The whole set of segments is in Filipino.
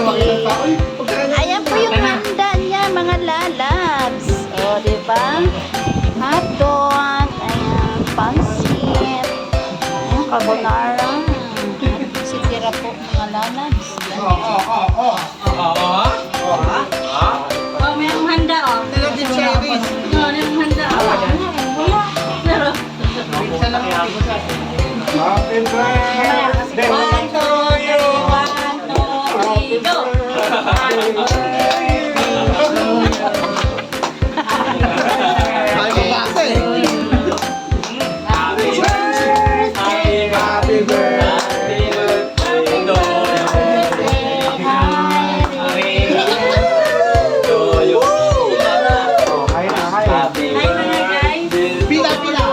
Ayan po yung handa niya, mga lalabs. O, diba? Hotdog. Ayan, pansit. Ayan, carbonara. Sitira po, mga lalabs. Mayroong handa, oh. Mayroong handa, oh. Pero, Happy birthday to you. 1, 2, 3, go! Happy birthday to you. Hi na, hi. Hi mga guys. Pila. Pila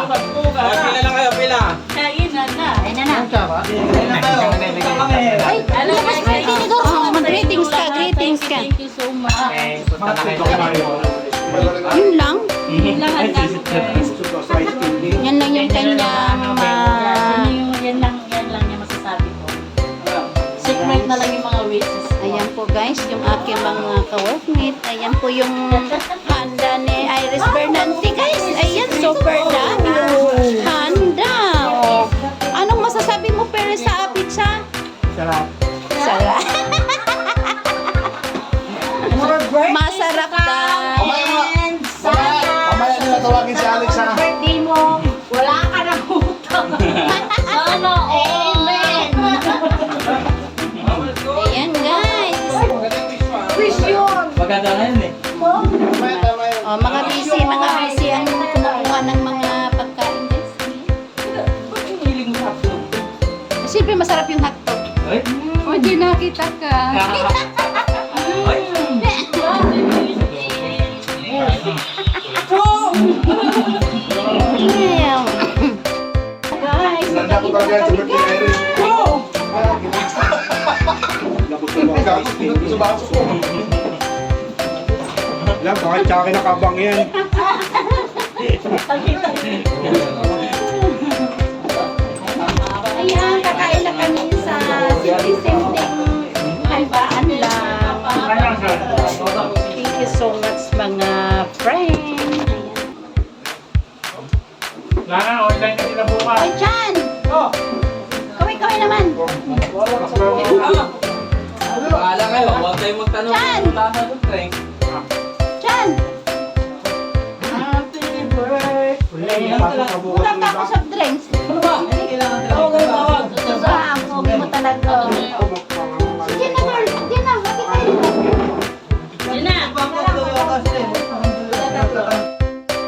lang kayo, pila. Kain na na. Ayan na na. Ay, alam Mas birthday ni Gos. Mag-greetings ka, greetings ka. Thank you so much. Yun lang. Yun lang ang guys. Yan lang yung kanyang Yan lang yung masasabi ko. Secret na lang yung mga wishes. Ayan po guys, yung aking mga ka-workmate. Ayan po yung handa ni Iris Bernante guys. Ayan, super dami yung handa. Oh. Anong masasabi mo pero sa pizza? Sarap. Sarap. Masarap daw. Mamaya nila tawagin si Alex ha. Birthday mo, wala ka na utang. Sana amen. Ayan guys. Wish yun. Maganda na yun eh. Oh, mga busy ang kumukuha ng mga pagkain guys. Ba't yung hiling mo hotdog? Siyempre masarap yung hotdog. Ay? O, di nakita ka. Ay? Ayan. Guys, Nanda ko talaga si birthday ni Iris. Gagos sa baso ko. Alam, kahit tsaka kinakabang yan. Ayan, kakain na kami sa simpleng halbaan lang. Thank you so much mga friends. Lana, online na sila bukas. Ay, Chan! Kaway naman. Bahala kayo, huwag kayong magtanong. Chan! Tama doon, Treng. Chan! Wala pa ako sa drinks. Ano ba? Kailangan tawag. Saan ko mo talaga. Sige na, girl. Sige na. Makita yun. Yun na.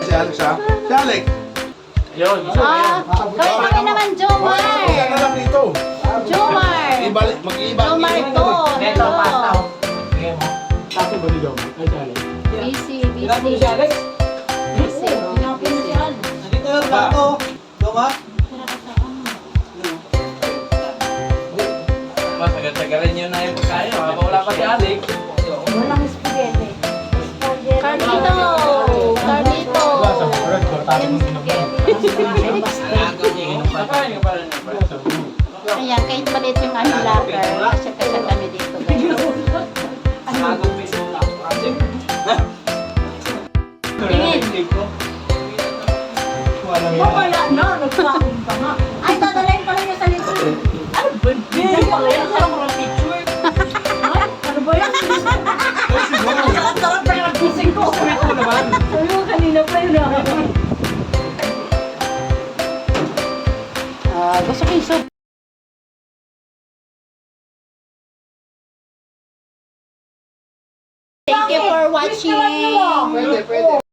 Si Alex ha? Si Alex! Yun. Kaway naman, Jomar. Yan na lang dito. Jomar. Mag-iibang Jomar to. Neto, pasta. Sige mo. Tapos ba ni Jom? Ay, si Alex. Busy, Kailan mo busy. si Alex? Busy. Pinapinsyal. Nandito yung bato. Joma? Mas agad-agarin yun na yung pagkain. Wala pa si Alex. Walang spaghetti. Carlito. Carlito. Nakain ka pa rin. Ayan, kahit maliit yung ano locker, kasya kami dito. Sagong piso lang. Tingin. Wala na. Nagpakong pa nga. Ay, dadalayin pala niya sa likod. Ano ba? Hindi pala yan. Sarap mo ng picture. Ano ba yan? Sarap pa yung gising ko. Sabi mo kanina pa yun. Gusto ko yung soup. Thank you for watching. Pwede.